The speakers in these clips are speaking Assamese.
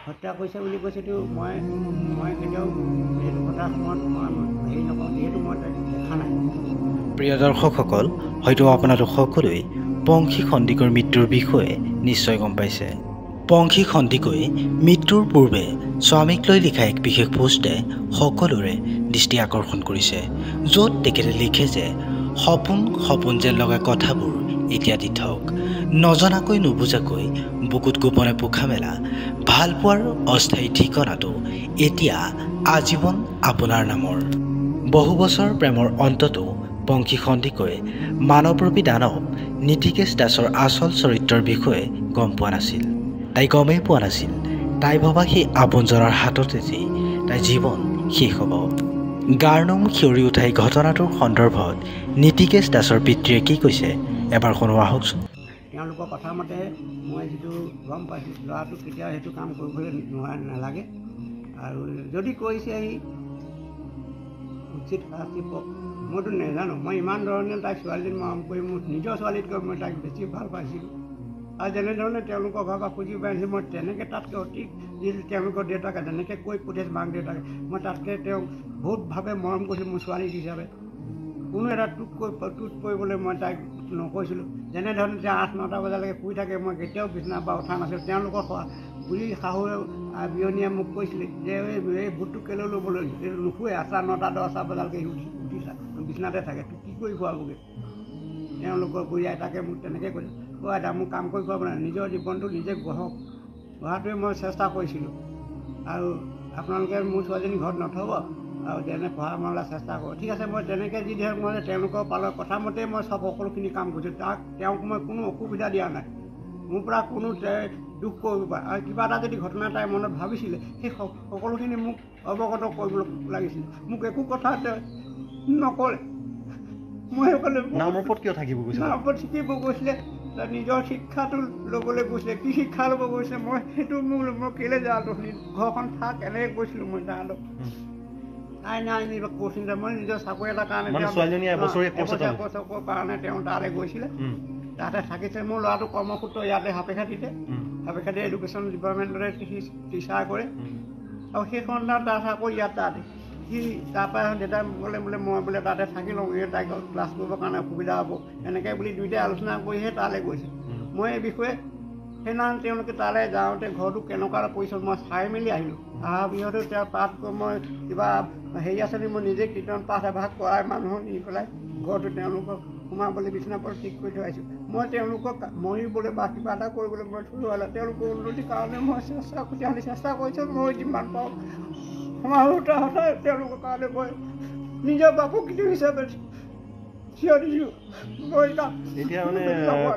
হত্যা কৰিছে বুলি কৈছেতো মই কেতিয়াও এইটো কথা হেৰি নকৰোঁ, যিহেতু মই দেখা নাই। প্ৰিয় দৰ্শকসকল, হয়তো আপোনালোক সকলোৱে পংখী সন্দিকৈৰ মৃত্যুৰ বিষয়ে নিশ্চয় গম পাইছে। পংখী সন্দিকৈ মৃত্যুৰ পূৰ্বে স্বামীক লৈ লিখা এক বিশেষ পোষ্টে সকলোৰে দৃষ্টি আকৰ্ষণ কৰিছে, য'ত তেখেতে লিখে যে সপোন যেন লগা কথাবোৰ এতিয়া দি থওক, নজনাকৈ নুবুজাকৈ বুকুত গোপনে পোখা মেলা ভালপোৱাৰ অস্থায়ী ঠিকনাটো এতিয়া আজীৱন আপোনাৰ নামৰ। বহু বছৰ প্ৰেমৰ অন্ততো পংখী সন্দিকৈ মানৱৰূপী দানৱ নীতিকেশ দাসৰ আচল চৰিত্ৰৰ বিষয়ে গম পোৱা নাছিল। তাই গমেই পোৱা নাছিল তাই ভবা সেই আপোনজনৰ হাততে যে তাইৰ জীৱন শেষ হ'ব। গাৰ নোম শিয়ৰি উঠা এই ঘটনাটোৰ সন্দৰ্ভত নীতিকেশ দাসৰ পিতৃয়ে কি কৈছে এবাৰ শুনো আহকচোন। তেওঁলোকৰ কথা মতে মই যিটো গম পাইছোঁ, ল'ৰাটো কেতিয়াও সেইটো কাম কৰিবলৈ নালাগে, আৰু যদি কৰিছে সি উচিত শাস্তি পাওক। মইতো নাজানো, মই ইমান ধৰণে তাইক ছোৱালীজনী মৰম কৰি মোৰ নিজৰ ছোৱালীতকৈ মই তাইক বেছি ভাল পাইছিলোঁ, আৰু যেনেধৰণে তেওঁলোকৰ ঘৰৰ পৰা খুজি পাইছোঁ মই তেনেকৈ তাতকৈ অতি যিটো তেওঁলোকৰ দেউতাকে যেনেকৈ কৈ পঠিয়াইছে মাক দেউতাকে, মই তাতকৈ তেওঁক বহুতভাৱে মৰম কৰিছোঁ মোৰ ছোৱালী হিচাপে। কোনো এটা টুট কৰিবলৈ মই তাইক নকৈছিলোঁ। যেনেধৰণে তেওঁ 8-9টা বজালৈকে শুই থাকে, মই কেতিয়াও বিচনাৰ পৰা উঠা নাছিলোঁ। তেওঁলোকৰ বুঢ়ী শাহুৱে বিয়নীয়ে মোক কৈছিলে যে এই ভূতটো কেলৈ ল'বলৈ নুশুৱে, 8টা 9টা 10টা বজালৈকে উঠি বিচনাতে থাকে, তোক কি কৰি খুৱাবগৈ। তেওঁলোকৰ বুঢ়ী আইতাকে মোক তেনেকৈ কৈছে, আইতা মোক কাম কৰি খুৱাব নাই, নিজৰ জীৱনটো নিজে গঢ়াটোৱে মই চেষ্টা কৰিছিলোঁ, আৰু আপোনালোকে মোৰ ছোৱালীজনী ঘৰত নথ'ব, আৰু যেনে পঢ়া মেলা চেষ্টা কৰোঁ। ঠিক আছে, মই তেনেকৈ যি ধৰক মই তেওঁলোকৰ পালৰ কথা মতেই মই সকলোখিনি কাম কৰিছোঁ। তেওঁক মই কোনো অসুবিধা দিয়া নাই, মোৰ পৰা কোনো দুখ কৰিব পাৰে, আৰু কিবা এটা যদি ঘটনা তাই মনত ভাবিছিলে সেই সকলোখিনি মোক অৱগত কৰিব লাগিছিল। মোক একো কথা নকৰে। মই সেইকাৰণে নামৰ ওপৰত কিয় থাকিব গৈছিলে? নামৰ ওপৰত শিকিব গৈছিলে, নিজৰ শিক্ষাটো ল'বলৈ গৈছিলে। কি শিক্ষা ল'ব গৈছিলে মই সেইটো মই কেলৈ যাওঁতো, ঘৰখন থাক এনেকৈ গৈছিলোঁ মই তাহাঁতক। নাই কৈছিল যে মই নিজৰ চাকৰি এটাৰ কাৰণে কাৰণে তেওঁ তালৈ গৈছিলে, তাতে থাকিছে। মোৰ ল'ৰাটো কৰ্মসূত্ৰ ইয়াতে সাপেখাতিতে এডুকেশ্যন ডিপাৰ্টমেণ্টতে টিচাৰ কৰে, আৰু সেই সন্ধান তাৰ চাকৰি ইয়াত তাতে। সি তাৰপৰা দেউতা বোলে মই বোলে তাতে থাকি লওঁ, এই তাইক ক্লাছ কৰিবৰ কাৰণে অসুবিধা হ'ব, এনেকৈ বুলি দুয়োটাই আলোচনা কৰিহে তালৈ গৈছে। মই এই বিষয়ে সেইদিনাখন তেওঁলোকে তালৈ যাওঁতে ঘৰটো কেনেকুৱা পৰিছিল মই চাই মেলি আহিলোঁ। অহাৰ পিছতো তেওঁ তাত মই কিবা হেৰি আছে নেকি, মই নিজে কীৰ্তন পাঠ এভাগ কৰাই মানুহক নি পেলাই ঘৰটো তেওঁলোকক সোমাবলৈ বিচনা পৰা ঠিক কৰি থৈ আহিছোঁ। মই তেওঁলোকক মৰিবলৈ বা কিবা এটা কৰিবলৈ মই থৈ যোৱা নাই, তেওঁলোকৰ উন্নতিৰ কাৰণে মই চেষ্টা কৰিছোঁ। মই যিমান পাৰোঁ সমাজতে তেওঁলোকৰ কাৰণে মই নিজৰ বাপকৃতি হিচাপে থিয় দিছোঁ। এতিয়া মানে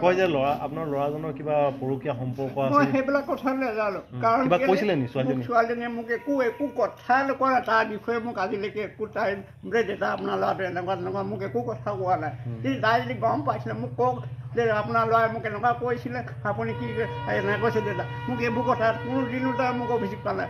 কয় যে আপোনাৰ ল'ৰাজনৰ কিবা পৰকীয়া সম্পৰ্ক আছে, মই সেইবিলাক কথা নাজানো, কাৰণ ছোৱালীজনীয়ে মোক একো কথা নকয়, তাৰ বিষয়ে মোক আজিলৈকে একো তাই বোলে দেউতা আপোনাৰ ল'ৰাটো এনেকুৱা মোক একো কথা কোৱা নাই। কিন্তু তাই যদি গম পাইছিলে মোক কওক যে আপোনাৰ ল'ৰাই মোক এনেকুৱা কৈছিলে, আপুনি কি এনেকৈ কৈছে দেউতা, মোক এইবোৰ কথা কোনোদিনো তাই মোক অভিযোগ কৰা নাই।